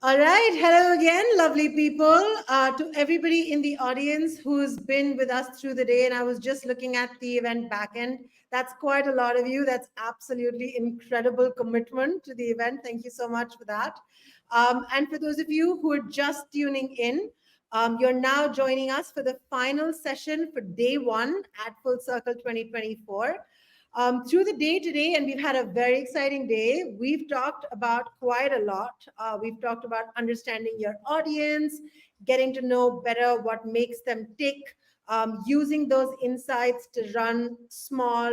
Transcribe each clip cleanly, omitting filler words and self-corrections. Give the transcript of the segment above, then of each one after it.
All right. Hello again, lovely people. To everybody in the audience who's been with us through the day. And I was just looking at the event backend. That's quite a lot of you. That's absolutely incredible commitment to the event. Thank you so much for that. And for those of you who are just tuning in, you're now joining us for the final session for day one at Full Circle 2024. Through the day today, and we've had a very exciting day. We've talked about quite a lot. We've talked about understanding your audience, getting to know better what makes them tick, using those insights to run small,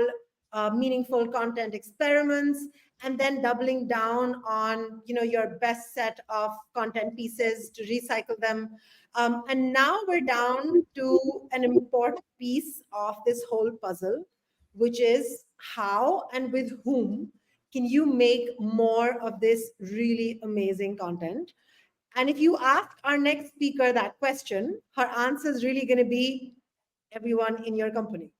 meaningful content experiments, and then doubling down on your best set of content pieces to recycle them. And now we're down to an important piece of this whole puzzle, which is how and with whom can you make more of this really amazing content. And if you ask our next speaker that question, her answer is really going to be everyone in your company.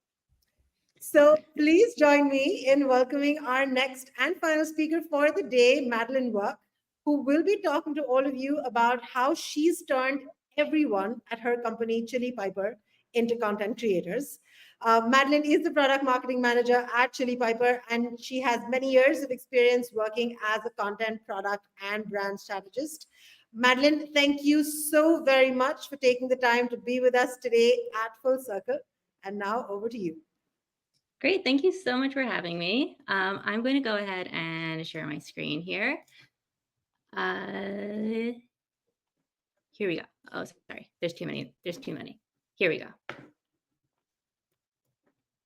So please join me in welcoming our next and final speaker for the day, Madeleine Work, who will be talking to all of you about how she's turned everyone at her company, Chili Piper, into content creators. Madeleine is the product marketing manager at Chili Piper, and she has many years of experience working as a content, product, and brand strategist. Madeleine, thank you so very much for taking the time to be with us today at Full Circle. And now over to you. Great. Thank you so much for having me. I'm going to go ahead and share my screen here. Here we go. Oh, sorry. There's too many. Here we go.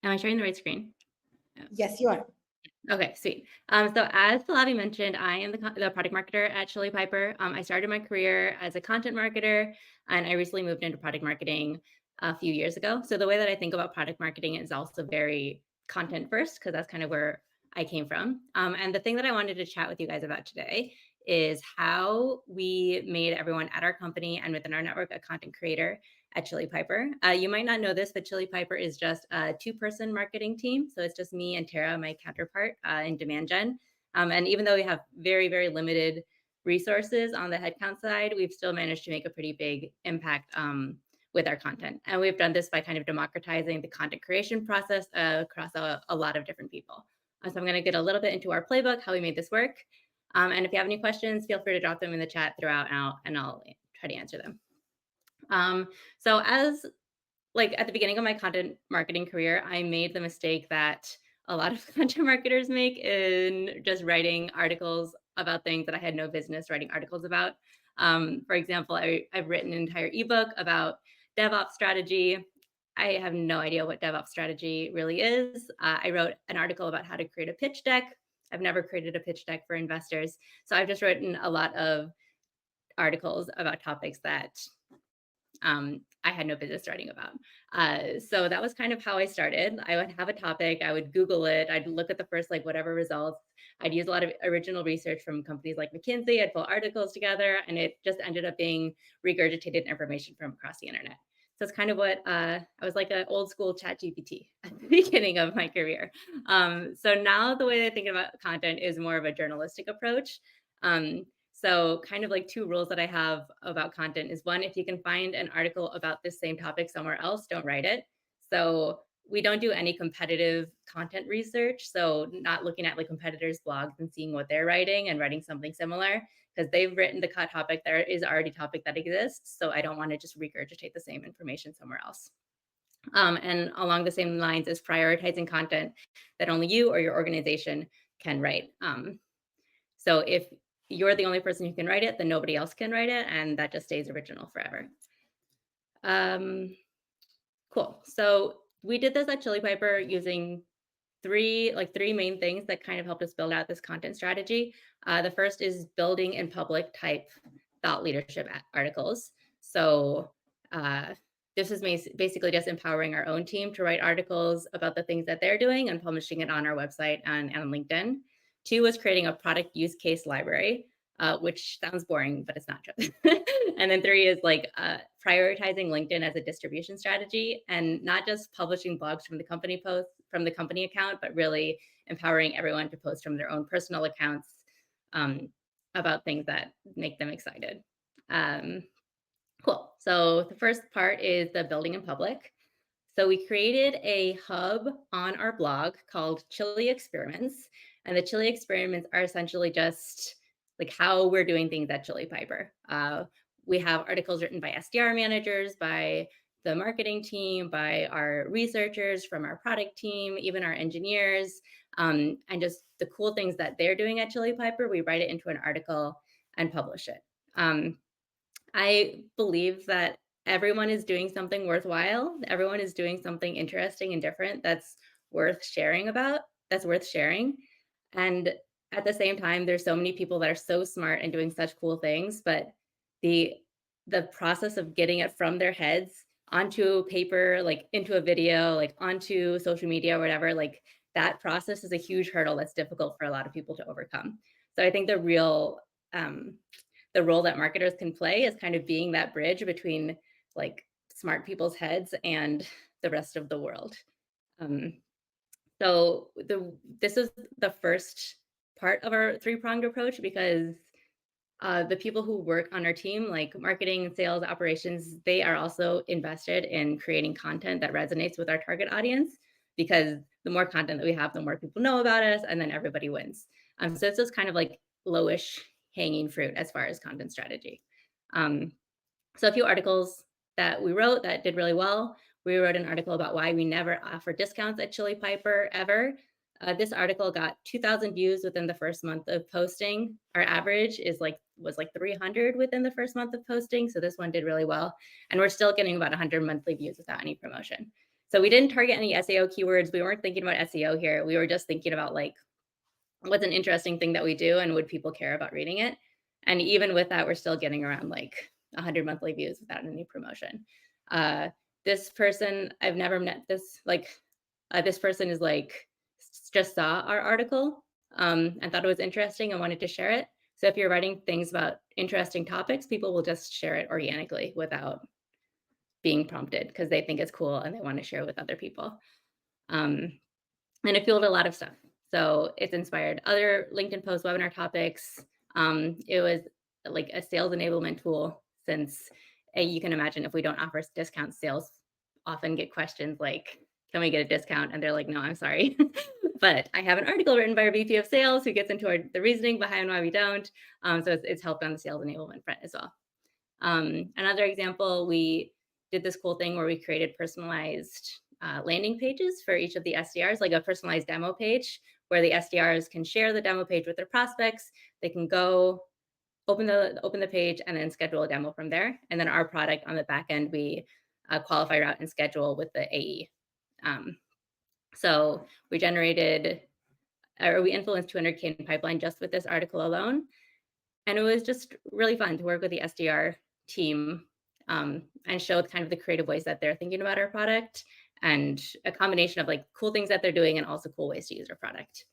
Am I sharing the right screen? Yes, you are. Okay, sweet. So as Falavi mentioned, I am the product marketer at Chili Piper. I started my career as a content marketer, and I recently moved into product marketing a few years ago. So the way that I think about product marketing is also very content first, because that's kind of where I came from. And the thing that I wanted to chat with you guys about today is how we made everyone at our company and within our network a content creator at Chili Piper. You might not know this, but Chili Piper is just a two-person marketing team. So it's just me and Tara, my counterpart in demand gen. And even though we have very, very limited resources on the headcount side, we've still managed to make a pretty big impact with our content. And we've done this by kind of democratizing the content creation process across a lot of different people. So I'm going to get a little bit into our playbook, how we made this work. And if you have any questions, feel free to drop them in the chat throughout, and I'll try to answer them. So as like at the beginning of my content marketing career, I made the mistake that a lot of content marketers make in just writing articles about things that I had no business writing articles about. For example, I've written an entire ebook about DevOps strategy. I have no idea what DevOps strategy really is. I wrote an article about how to create a pitch deck. I've never created a pitch deck for investors. So I've just written a lot of articles about topics that I had no business writing about. So that was kind of how I started. I would have a topic, I would Google it, I'd look at the first whatever results. I'd use a lot of original research from companies like McKinsey. I'd pull articles together, and it just ended up being regurgitated information from across the internet. So it's kind of what I was like an old school chat GPT at the beginning of my career. So now the way I think about content is more of a journalistic approach. So kind of like two rules that I have about content is one, if you can find an article about this same topic somewhere else, don't write it. So we don't do any competitive content research. So not looking at competitors' blogs and seeing what they're writing and writing something similar, because they've written the topic there is already a topic that exists. So I don't want to just regurgitate the same information somewhere else. And along the same lines is prioritizing content that only you or your organization can write. So if you're the only person who can write it, then nobody else can write it, and that just stays original forever. Cool. So we did this at Chili Piper using three main things that kind of helped us build out this content strategy. The first is building in public type thought leadership articles. So this is basically just empowering our own team to write articles about the things that they're doing and publishing it on our website and LinkedIn. Two was creating a product use case library, which sounds boring, but it's not just. And then three is prioritizing LinkedIn as a distribution strategy, and not just publishing blogs from the company account, but really empowering everyone to post from their own personal accounts about things that make them excited. Um, cool. So the first part is the building in public. So we created a hub on our blog called Chili Experiments. And the Chili Experiments are essentially just like how we're doing things at Chili Piper. We have articles written by SDR managers, by the marketing team, by our researchers from our product team, even our engineers, and just the cool things that they're doing at Chili Piper. We write it into an article and publish it. Um, I believe that everyone is doing something worthwhile. Everyone is doing something interesting and different that's worth sharing about, that's worth sharing. And at the same time, there's so many people that are so smart and doing such cool things, but the the process of getting it from their heads onto paper, like into a video, like onto social media or whatever, like that process is a huge hurdle that's difficult for a lot of people to overcome. So I think um, the role that marketers can play is kind of being that bridge between like smart people's heads and the rest of the world. Um, this is the first part of our three-pronged approach because the people who work on our team, like marketing, sales, operations, they are also invested in creating content that resonates with our target audience because the more content that we have, the more people know about us, and then everybody wins. So it's just kind of like lowish hanging fruit as far as content strategy. Um, so a few articles that we wrote that did really well. We wrote an article about why we never offer discounts at Chili Piper ever. This article got 2,000 views within the first month of posting. Our average was like 300 within the first month of posting. So this one did really well, and we're still getting about 100 monthly views without any promotion. So we didn't target any SEO keywords. We weren't thinking about SEO here. We were just thinking about like what's an interesting thing that we do and would people care about reading it. And even with that, we're still getting around like 100 monthly views without any promotion. Uh, this person, I've never met this person is like just saw our article and thought it was interesting and wanted to share it. So if you're writing things about interesting topics, people will just share it organically without being prompted because they think it's cool and they want to share it with other people. Um, and it fueled a lot of stuff. So it's inspired other LinkedIn post webinar topics. It was like a sales enablement tool since you can imagine if we don't offer discounts, sales often get questions like, can we get a discount? And they're like, no, I'm sorry. But I have an article written by our VP of sales who gets into the reasoning behind why we don't. So it's helped on the sales enablement front as well. Another example, we did this cool thing where we created personalized landing pages for each of the SDRs, like a personalized demo page where the SDRs can share the demo page with their prospects. They can go open the page and then schedule a demo from there. And then our product on the back end, we qualify, route, and schedule with the AE. So we influenced 200K in pipeline just with this article alone. And it was just really fun to work with the SDR team and show kind of the creative ways that they're thinking about our product and a combination of like cool things that they're doing and also cool ways to use our product.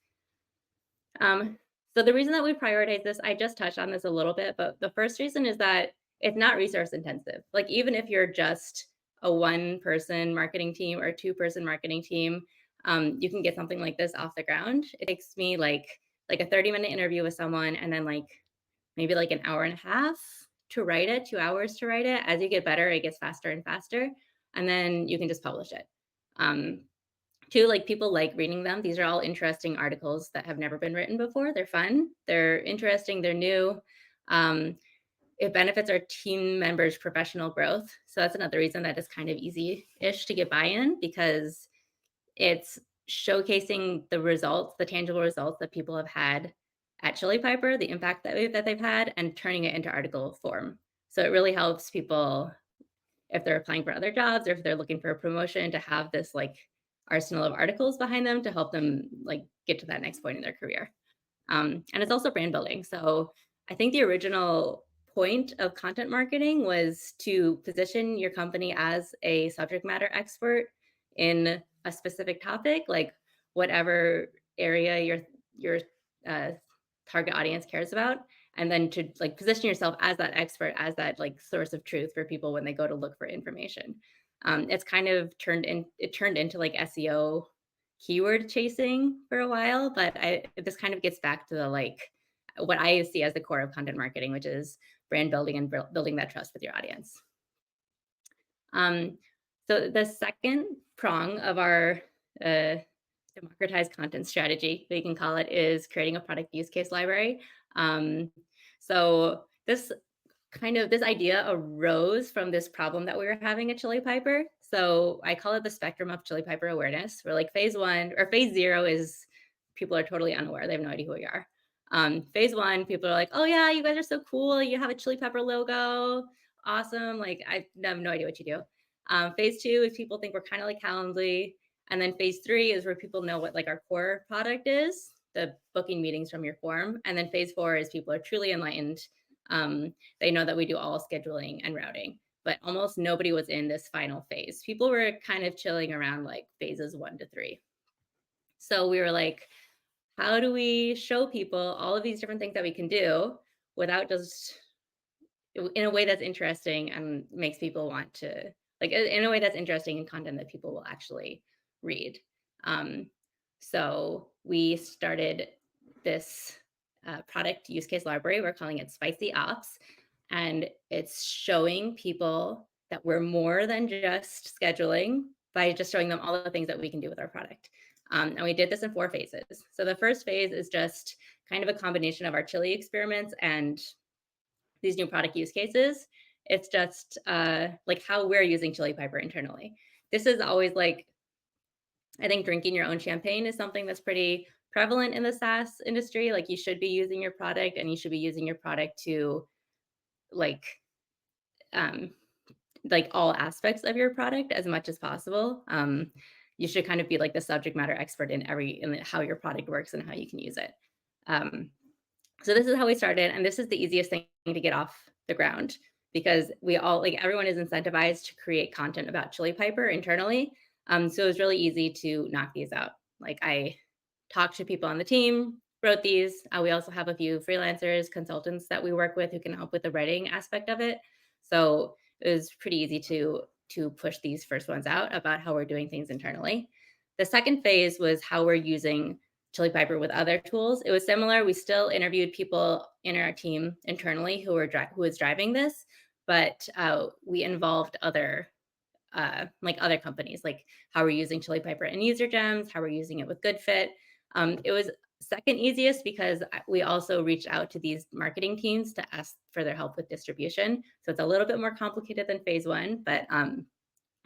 So the reason that we prioritize this, I just touched on this a little bit, but the first reason is that it's not resource intensive. Like even if you're just a one-person marketing team or a two-person marketing team, you can get something like this off the ground. It takes me like a 30-minute interview with someone and then like maybe like an hour and a half to write it, 2 hours to write it. As you get better, it gets faster and faster. And then you can just publish it. Two, like people like reading them. These are all interesting articles that have never been written before. They're fun, they're interesting, they're new. It benefits our team members' professional growth. So that's another reason that it's kind of easy-ish to get buy-in because it's showcasing the results, the tangible results that people have had at Chili Piper, the impact that they've had, and turning it into article form. So it really helps people if they're applying for other jobs or if they're looking for a promotion to have this like arsenal of articles behind them to help them like get to that next point in their career. And it's also brand building. So I think the original point of content marketing was to position your company as a subject matter expert in a specific topic, like whatever area your uh, target audience cares about, and then to like position yourself as that expert, as that like source of truth for people when they go to look for information. It's kind of turned into like SEO keyword chasing for a while, but this kind of gets back to the like what I see as the core of content marketing, which is brand building and building that trust with your audience. Um, so the second prong of our uh, democratized content strategy, we can call it, is creating a product use case library. Um, so this idea arose from this problem that we were having at Chili Piper. So I call it the spectrum of Chili Piper awareness, where like phase 1 or phase 0 is people are totally unaware. They have no idea who we are. Phase 1, people are like, oh yeah, you guys are so cool. You have a Chili Pepper logo. Awesome. Like I have no idea what you do. Phase 2 is people think we're kind of like Calendly. And then phase 3 is where people know what like our core product is, the booking meetings from your form. And then phase 4 is people are truly enlightened. They know that we do all scheduling and routing, but almost nobody was in this final phase. People were kind of chilling around like phases 1 to 3. So we were like, how do we show people all of these different things that we can do without just in a way that's interesting and makes people want to, like, in a way that's interesting and content that people will actually read. Um, so we started this product use case library. We're calling it Spicy Ops, and it's showing people that we're more than just scheduling by just showing them all the things that we can do with our product. And we did this in 4 phases. So the first phase is just kind of a combination of our chili experiments and these new product use cases. It's just like how we're using Chili Piper internally. This is always like, I think drinking your own champagne is something that's pretty prevalent in the SaaS industry. Like you should be using your product and you should be using your product to like um, like all aspects of your product as much as possible. You should kind of be like the subject matter expert in how your product works and how you can use it. Um, so this is how we started, and this is the easiest thing to get off the ground because we all like everyone is incentivized to create content about Chili Piper internally. So it was really easy to knock these out. Like I talked to people on the team, wrote these. We also have a few freelancers, consultants that we work with who can help with the writing aspect of it. So it was pretty easy to push these first ones out about how we're doing things internally. The second phase was how we're using Chili Piper with other tools. It was similar. We still interviewed people in our team internally who was driving this, but we involved other other companies, like how we're using Chili Piper and User Gems, how we're using it with GoodFit. It was second easiest because we also reached out to these marketing teams to ask for their help with distribution. So it's a little bit more complicated than phase 1, but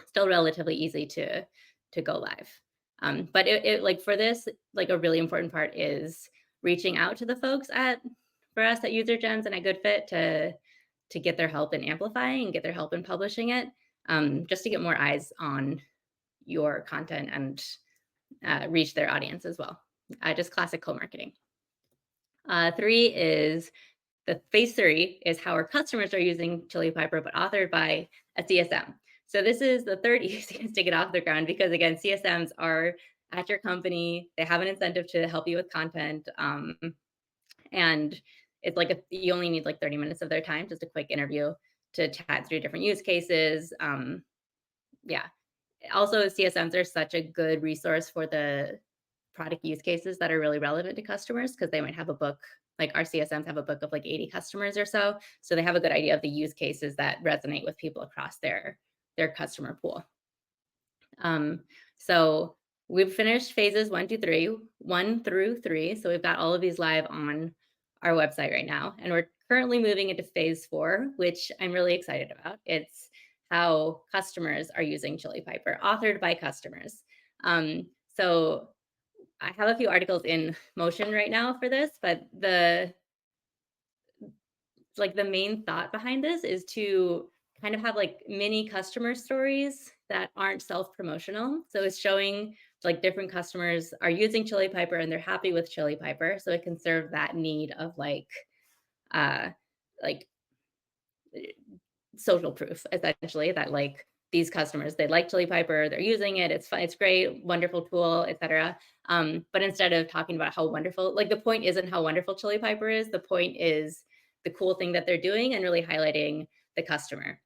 still relatively easy to go live. But it like for this, like a really important part is reaching out to the folks for us at User Gems and at GoodFit to get their help in amplifying and get their help in publishing it, just to get more eyes on your content and reach their audience as well. Just classic co-marketing. 3 is the phase 3 is how our customers are using Chili Piper, but authored by a CSM. So this is the third easiest to get off the ground because again, CSMs are at your company. They have an incentive to help you with content. And it's like you only need like 30 minutes of their time, just a quick interview to chat through different use cases. Yeah. Also, CSMs are such a good resource for the product use cases that are really relevant to customers because they might have a book, like our CSMs have a book of like 80 customers or so. So they have a good idea of the use cases that resonate with people across their customer pool. So we've finished phases 1 through 3. So we've got all of these live on our website right now. And we're currently moving into phase 4, which I'm really excited about. It's how customers are using Chili Piper, authored by customers. So I have a few articles in motion right now for this, but the main thought behind this is to kind of have like mini customer stories that aren't self-promotional. So it's showing like different customers are using Chili Piper and they're happy with Chili Piper. So it can serve that need of uh like social proof, essentially, that like these customers, they like Chili Piper, they're using it, it's fun, it's great, wonderful tool, etc. But instead of talking about how wonderful, like the point isn't how wonderful Chili Piper is, the point is the cool thing that they're doing and really highlighting the customer.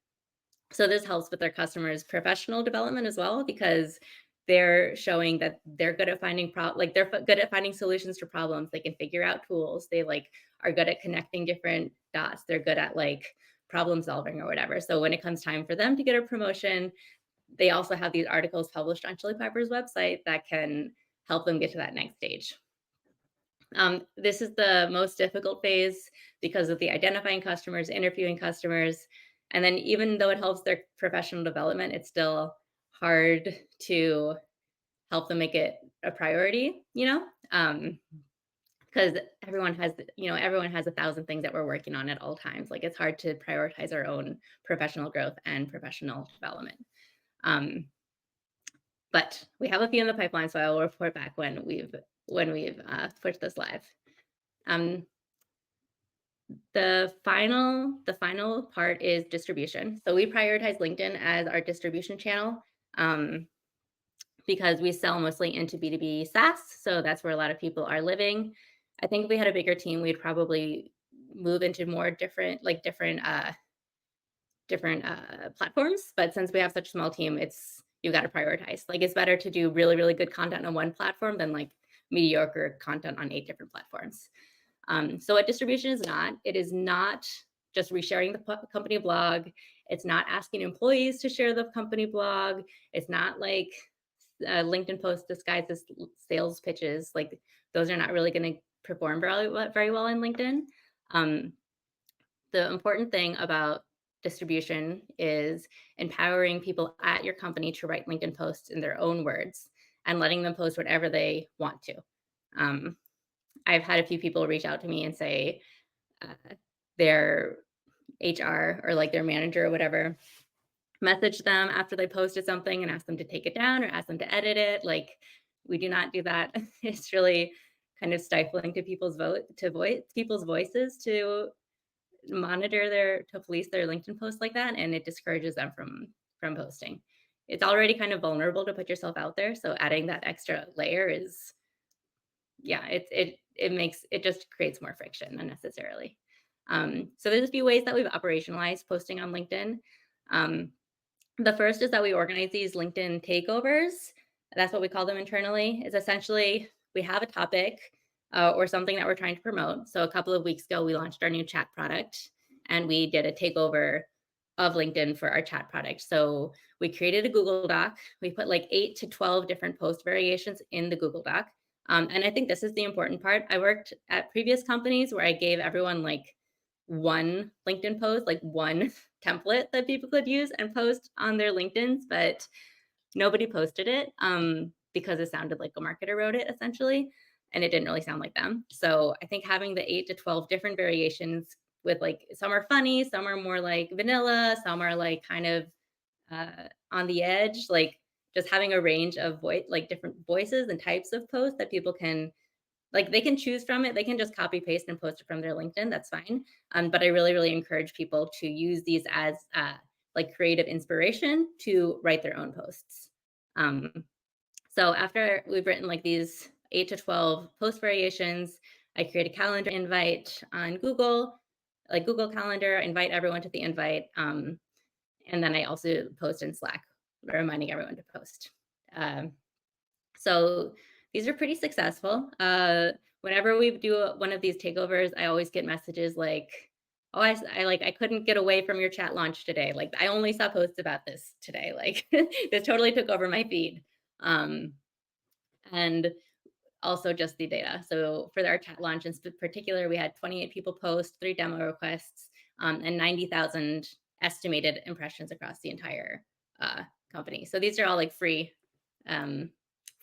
So this helps with their customers' professional development as well, because they're showing that they're good at finding good at finding solutions to problems. They can figure out tools. They like are good at connecting different dots. They're good at like problem solving or whatever. So when it comes time for them to get a promotion, they also have these articles published on Chili Piper's website that can help them get to that next stage. This is the most difficult phase because of the identifying customers, interviewing customers, and then even though it helps their professional development, it's still hard to help them make it a priority, because everyone has a thousand things that we're working on at all times. Like it's hard to prioritize our own professional growth and professional development. But we have a few in the pipeline, so I will report back when we've pushed this live. The final part is distribution. So we prioritize LinkedIn as our distribution channel because we sell mostly into B2B SaaS. So that's where a lot of people are living. I think if we had a bigger team, we'd probably move into more different platforms. But since we have such a small team, you've got to prioritize. Like it's better to do really, really good content on one platform than like mediocre content on 8 different platforms. So what distribution is not, it is not just resharing the company blog. It's not asking employees to share the company blog. It's not like LinkedIn posts disguised as sales pitches. Like those are not really going to perform very well in LinkedIn. The important thing about distribution is empowering people at your company to write LinkedIn posts in their own words and letting them post whatever they want to. I've had a few people reach out to me and say their HR or like their manager or whatever message them after they posted something and ask them to take it down or ask them to edit it. Like we do not do that. It's really kind of stifling to people's voices to police their LinkedIn posts like that, and it discourages them from posting. It's already kind of vulnerable to put yourself out there, so adding that extra layer is it just creates more friction unnecessarily. So there's a few ways that we've operationalized posting on LinkedIn. The first is that we organize these LinkedIn takeovers. That's what we call them internally. Is essentially we have a topic or something that we're trying to promote. So a couple of weeks ago, we launched our new chat product, and we did a takeover of LinkedIn for our chat product. So we created a Google Doc. We put like 8 to 12 different post variations in the Google Doc. And I think this is the important part. I worked at previous companies where I gave everyone like one LinkedIn post, like one template that people could use and post on their LinkedIns, but nobody posted it because it sounded like a marketer wrote it essentially, and it didn't really sound like them. So I think having the 8 to 12 different variations with like some are funny, some are more like vanilla, some are like kind of on the edge, like just having a range of different voices and types of posts that people can they can choose from it. They can just copy paste and post it from their LinkedIn. That's fine. But I really, really encourage people to use these as like creative inspiration to write their own posts. So after we've written like these 8 to 12 post variations, I create a calendar invite on Google, like Google Calendar, invite everyone to the invite. And then I also post in Slack, reminding everyone to post. So these are pretty successful. Whenever we do one of these takeovers, I always get messages like, "Oh, I couldn't get away from your chat launch today. Like I only saw posts about this today. Like this totally took over my feed." And also just the data. So for our chat launch in particular, we had 28 people post, 3 demo requests, and 90,000 estimated impressions across the entire company. So these are all like free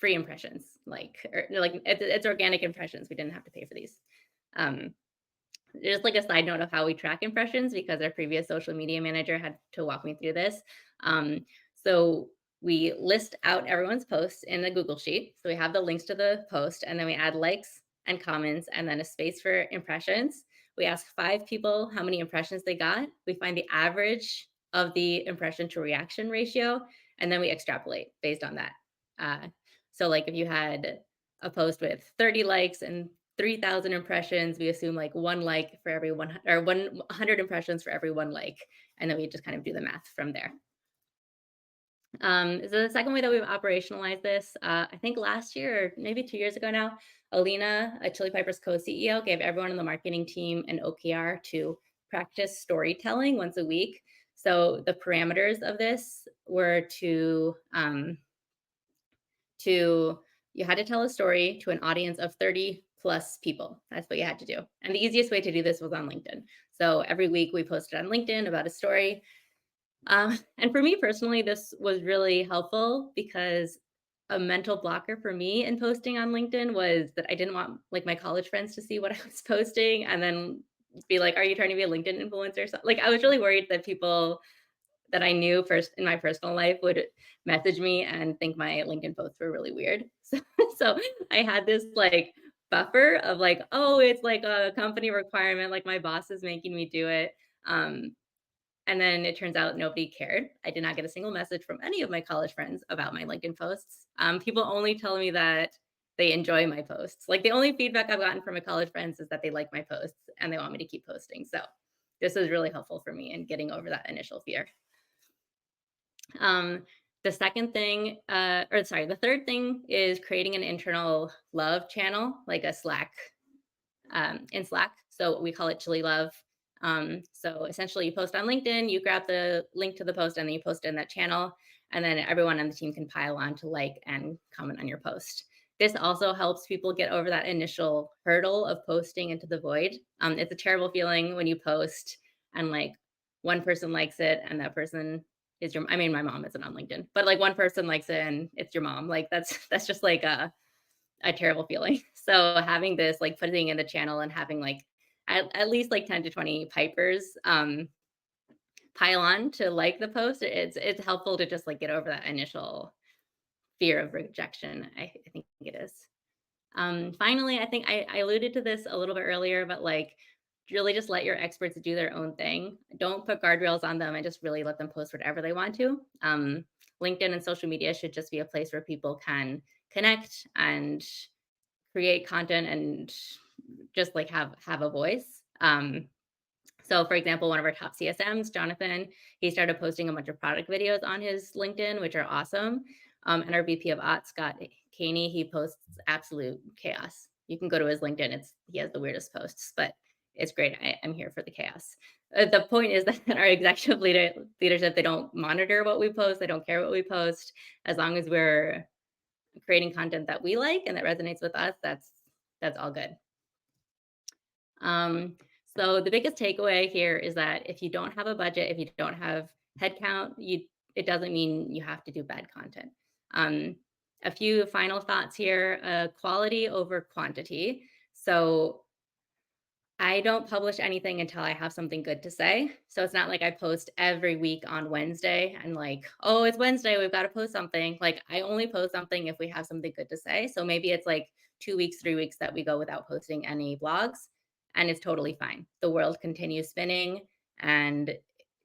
impressions, it's organic impressions. We didn't have to pay for these. Just like a side note of how we track impressions, because our previous social media manager had to walk me through this. So we list out everyone's posts in the Google Sheet. So we have the links to the post, and then we add likes and comments, and then a space for impressions. We ask 5 people how many impressions they got. We find the average of the impression to reaction ratio, and then we extrapolate based on that. So like if you had a post with 30 likes and 3,000 impressions, we assume like 1 like for every 100 impressions for every 1 like, and then we just kind of do the math from there. So the second way that we've operationalized this, I think last year or maybe 2 years ago now, Alina, a Chili Peppers co-CEO, gave everyone in the marketing team an OKR to practice storytelling once a week. So the parameters of this were to you had to tell a story to an audience of 30 plus people. That's what you had to do. And the easiest way to do this was on LinkedIn. So every week we posted on LinkedIn about a story. And for me personally, this was really helpful because a mental blocker for me in posting on LinkedIn was that I didn't want like my college friends to see what I was posting and then be like, "Are you trying to be a LinkedIn influencer?" So, like, I was really worried that people that I knew first in my personal life would message me and think my LinkedIn posts were really weird. So I had this like buffer of like, oh, it's like a company requirement, like my boss is making me do it. Um, and then it turns out nobody cared. I did not get a single message from any of my college friends about my LinkedIn posts. People only tell me that they enjoy my posts. Like the only feedback I've gotten from my college friends is that they like my posts and they want me to keep posting. So this was really helpful for me in getting over that initial fear. Um, the second thing, or sorry, the third thing is creating an internal love channel, like a Slack, in Slack. So we call it Chili Love. So essentially, you post on LinkedIn, you grab the link to the post, and then you post it in that channel. And then everyone on the team can pile on to like and comment on your post. This also helps people get over that initial hurdle of posting into the void. It's a terrible feeling when you post and like one person likes it and that person is your, I mean, my mom isn't on LinkedIn, but like one person likes it and it's your mom. Like that's just like a terrible feeling. So having this, like putting in the channel and having like at least like 10 to 20 pipers pile on to like the post, it's helpful to just like get over that initial fear of rejection. I think it is. Finally, I think I alluded to this a little bit earlier, but like really just let your experts do their own thing. Don't put guardrails on them and just really let them post whatever they want to. LinkedIn and social media should just be a place where people can connect and create content and just like have a voice. So for example, one of our top CSMs, Jonathan, he started posting a bunch of product videos on his LinkedIn, which are awesome. And our VP of Ops, Scott Caney, he posts absolute chaos. You can go to his LinkedIn. He has the weirdest posts, but it's great. I'm here for the chaos. The point is that our executive leadership, they don't monitor what we post. They don't care what we post. As long as we're creating content that we like and that resonates with us, that's all good. So the biggest takeaway here is that if you don't have a budget, if you don't have headcount, it doesn't mean you have to do bad content. A few final thoughts here: quality over quantity. So I don't publish anything until I have something good to say. So it's not like I post every week on Wednesday and like, oh, it's Wednesday, we've got to post something. Like I only post something if we have something good to say. So maybe it's like 2 weeks, 3 weeks that we go without posting any blogs, and it's totally fine. The world continues spinning and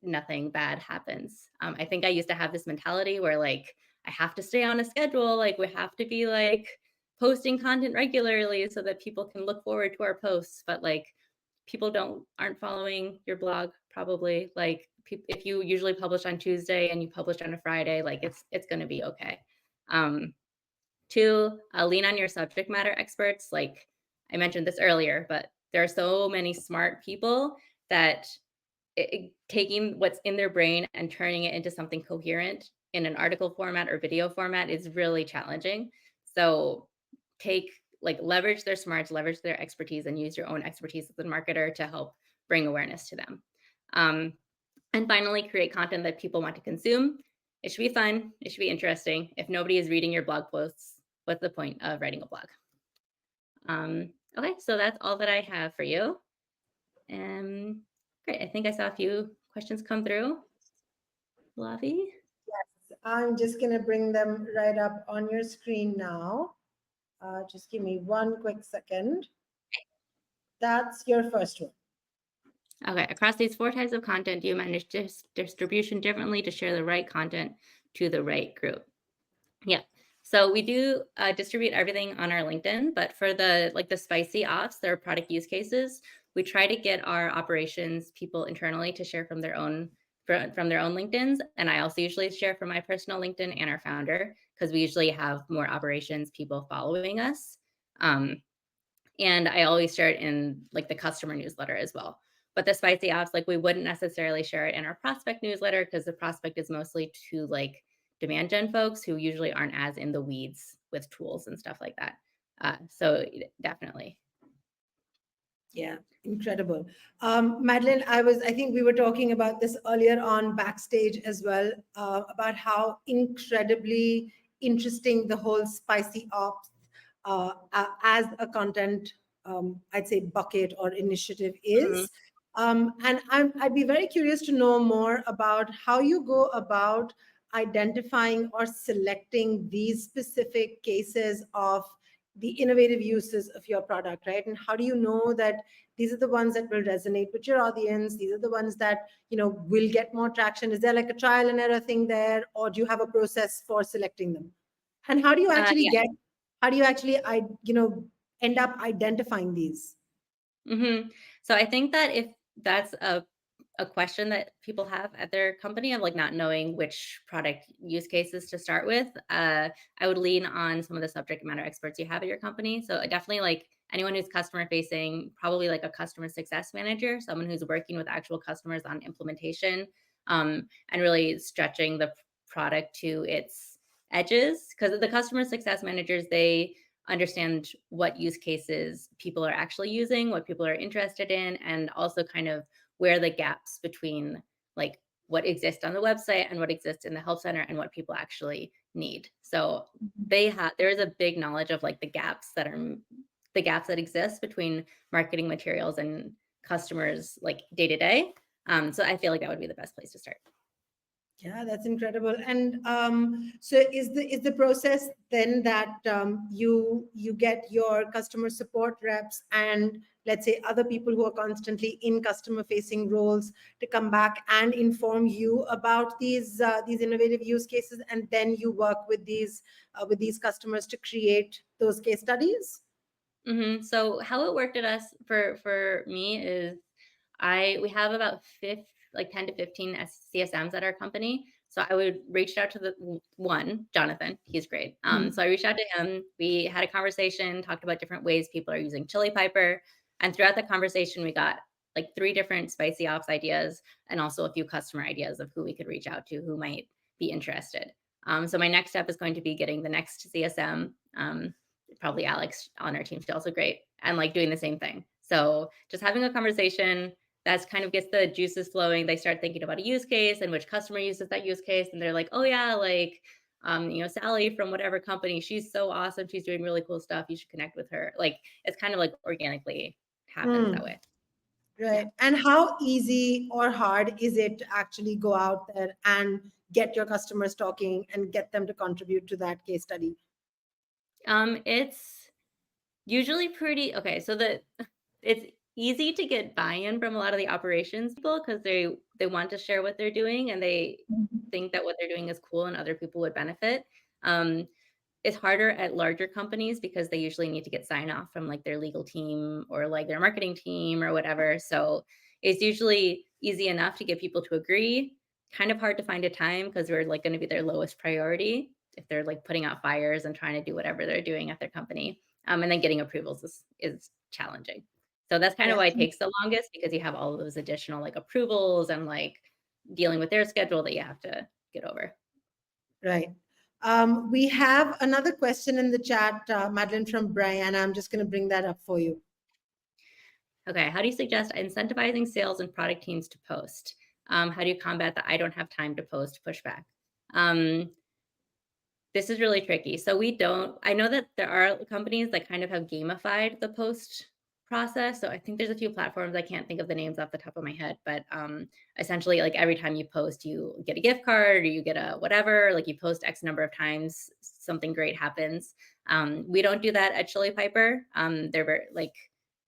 nothing bad happens. I think I used to have this mentality where like I have to stay on a schedule, like we have to be like posting content regularly so that people can look forward to our posts, but like people aren't following your blog probably. Like if you usually publish on Tuesday and you publish on a Friday, like it's going to be okay. Two, lean on your subject matter experts. Like I mentioned this earlier, but there are so many smart people that taking what's in their brain and turning it into something coherent in an article format or video format is really challenging. So leverage their smarts, leverage their expertise, and use your own expertise as a marketer to help bring awareness to them. And finally, create content that people want to consume. It should be fun. It should be interesting. If nobody is reading your blog posts, what's the point of writing a blog? Okay, so that's all that I have for you. Great. I think I saw a few questions come through. Lavi? Yes, I'm just going to bring them right up on your screen now. Just give me one quick second. That's your first one. Okay, across these 4 types of content, do you manage distribution differently to share the right content to the right group? Yeah. So we do distribute everything on our LinkedIn, but for the spicy ops, their product use cases, we try to get our operations people internally to share from their own from their own LinkedIn's, and I also usually share from my personal LinkedIn and our founder because we usually have more operations people following us. Um, and I always share it in like the customer newsletter as well. But the spicy apps, like we wouldn't necessarily share it in our prospect newsletter because the prospect is mostly to like demand gen folks who usually aren't as in the weeds with tools and stuff like that. So definitely. Yeah, incredible. Madeline, I think we were talking about this earlier on backstage as well, about how incredibly interesting the whole spicy ops as a content, I'd say, bucket or initiative Mhm. is. And I'd be very curious to know more about how you go about identifying or selecting these specific cases of the innovative uses of your product, right? And how do you know that these are the ones that will resonate with your audience? These are the ones that, will get more traction. Is there like a trial and error thing there, or do you have a process for selecting them? And Yeah. how do you actually, end up identifying these? So I think that if that's a question that people have at their company of like not knowing which product use cases to start with, I would lean on some of the subject matter experts you have at your company. So definitely like anyone who's customer facing, probably like a customer success manager, someone who's working with actual customers on implementation, and really stretching the product to its edges. Because the customer success managers, they understand what use cases people are actually using, what people are interested in, and also kind of where the gaps between like what exists on the website and what exists in the help center and what people actually need. So there is a big knowledge of like the gaps that exist between marketing materials and customers like day to day. So I feel like that would be the best place to start. Yeah, that's incredible. And so is the process then that you get your customer support reps and, let's say, other people who are constantly in customer facing roles to come back and inform you about these innovative use cases, and then you work with these customers to create those case studies? So how it worked at us for me is we have about 10 to 15 CSMs at our company. So I would reach out to the one, Jonathan. He's great. So I reached out to him. We had a conversation, talked about different ways people are using Chili Piper, and throughout the conversation, we got like 3 different spicy ops ideas and also a few customer ideas of who we could reach out to who might be interested. So my next step is going to be getting the next CSM. Probably Alex on our team. She's also great and like doing the same thing. So just having a conversation that's kind of gets the juices flowing. They start thinking about a use case and which customer uses that use case. And they're like, oh yeah, like, Sally from whatever company, she's so awesome. She's doing really cool stuff. You should connect with her. Like it's kind of like organically happens that Mm. way. Yeah. Right. And how easy or hard is it to actually go out there and get your customers talking and get them to contribute to that case study? It's usually pretty okay. So it's easy to get buy-in from a lot of the operations people because they want to share what they're doing and they think that what they're doing is cool and other people would benefit. Um, it's harder at larger companies because they usually need to get sign off from like their legal team or like their marketing team or whatever. So it's usually easy enough to get people to agree. Kind of hard to find a time because we're like going to be their lowest priority if they're like putting out fires and trying to do whatever they're doing at their company. And then getting approvals is challenging. So that's kind of Yeah. why it takes the longest because you have all of those additional like approvals and like dealing with their schedule that you have to get over. Right. We have another question in the chat, Madeline, from Brian. I'm just going to bring that up for you. Okay, how do you suggest incentivizing sales and product teams to post? How do you combat the I don't have time to post pushback? Um, this is really tricky. So I know that there are companies that kind of have gamified the post process. So I think there's a few platforms, I can't think of the names off the top of my head, but essentially like every time you post, you get a gift card or you get a whatever, like you post X number of times, something great happens. We don't do that at Chili Piper. They're very like,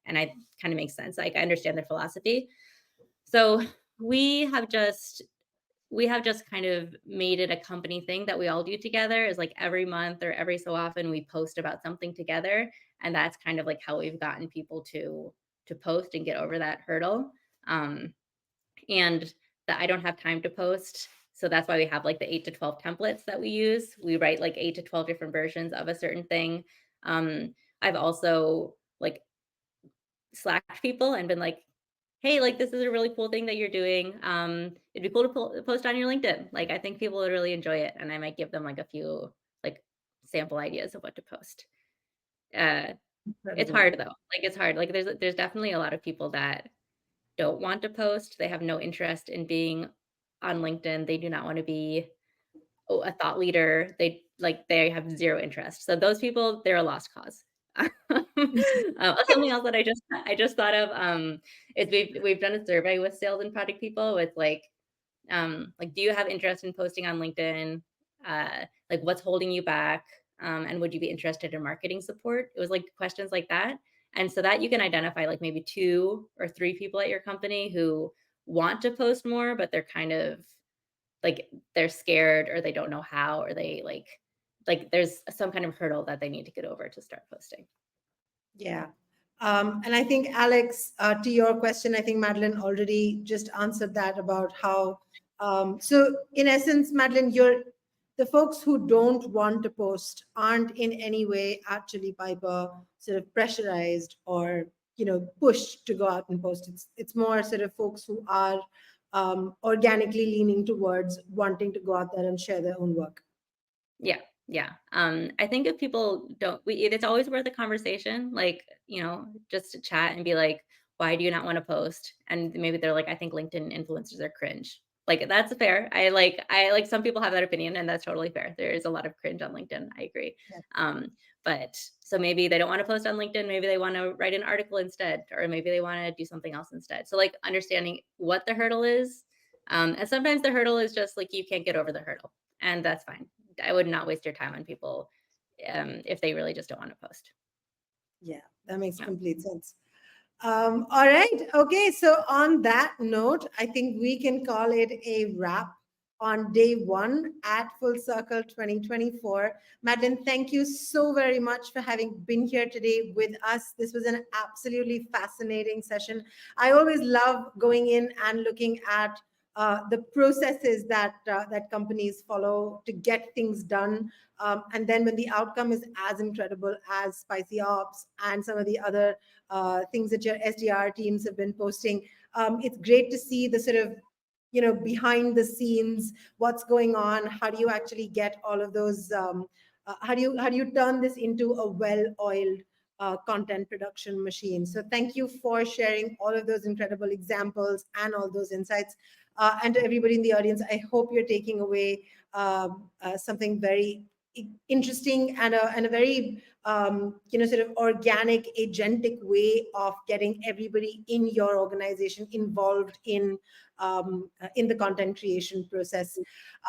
and I kind of makes sense. Like I understand their philosophy. So we have just we have just kind of made it a company thing that we all do together is like every month or every so often we post about something together, and that's kind of like how we've gotten people to post and get over that hurdle. And that I don't have time to post. So that's why we have like the 8 to 12 templates that we use. We write like 8 to 12 different versions of a certain thing. I've also like slacked people and been like, hey, like this is a really cool thing that you're doing. It'd be cool to post on your LinkedIn. Like I think people would really enjoy it, and I might give them like a few like sample ideas of what to post. Uh, it's Incredible. hard though. Like it's hard. Like there's definitely a lot of people that don't want to post. They have no interest in being on LinkedIn. They do not want to be a thought leader. They have zero interest. So those people, they're a lost cause. Something else that I just thought of is we've done a survey with sales and product people. It's like, do you have interest in posting on LinkedIn? Like, what's holding you back? And would you be interested in marketing support? It was like questions like that. And so that you can identify like maybe 2 or 3 people at your company who want to post more, but they're kind of like they're scared or they don't know how, or they like there's some kind of hurdle that they need to get over to start posting. Yeah. And I think, Alex, to your question, I think Madeline already just answered that about how. So, in essence, Madeline, the folks who don't want to post aren't in any way actually Piper sort of pressurized or pushed to go out and post. It's more sort of folks who are organically leaning towards wanting to go out there and share their own work. Yeah, yeah. I think if people don't, it's always worth a conversation, like, just to chat and be like, why do you not want to post? And maybe they're like, I think LinkedIn influencers are cringe. Like, that's fair. I like some people have that opinion, and that's totally fair. There is a lot of cringe on LinkedIn. I agree. Yeah. Um, but so maybe they don't want to post on LinkedIn. Maybe they want to write an article instead, or maybe they want to do something else instead. So like understanding what the hurdle is. And sometimes the hurdle is just like you can't get over the hurdle, and that's fine. I would not waste your time on people if they really just don't want to post. Yeah, that makes Yeah. complete sense. All right. Okay. So, on that note, I think we can call it a wrap on day one at Full Circle 2024. Madeline, thank you so very much for having been here today with us. This was an absolutely fascinating session. I always love going in and looking at the processes that companies follow to get things done, and then when the outcome is as incredible as Spicy Ops and some of the other things that your SDR teams have been posting. It's great to see the sort of behind the scenes, what's going on. How do you actually get all of those? How do you turn this into a well-oiled content production machine? So thank you for sharing all of those incredible examples and all those insights. And to everybody in the audience, I hope you're taking away something very interesting and a very sort of organic agentic way of getting everybody in your organization involved in the content creation process.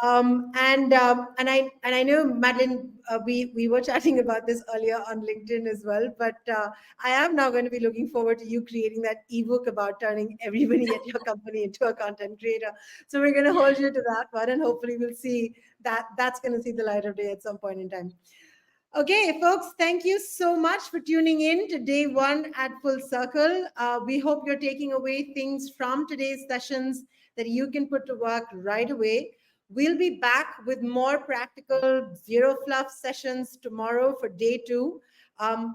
And I know, Madeline, we were chatting about this earlier on LinkedIn as well, but I am now going to be looking forward to you creating that ebook about turning everybody at your company into a content creator. So we're going to hold you to that one, and hopefully we'll see that's going to see the light of day at some point in time. Okay, folks, thank you so much for tuning in to day one at Full Circle. We hope you're taking away things from today's sessions that you can put to work right away. We'll be back with more practical, zero fluff sessions tomorrow for day two,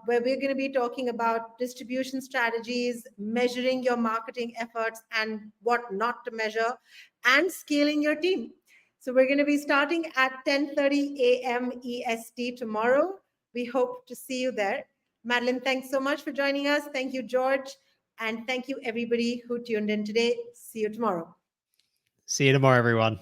where we're going to be talking about distribution strategies, measuring your marketing efforts and what not to measure, and scaling your team. So we're going to be starting at 10:30 a.m. EST tomorrow. We hope to see you there. Madeline, thanks so much for joining us. Thank you, George. And thank you, everybody who tuned in today. See you tomorrow. See you tomorrow, everyone.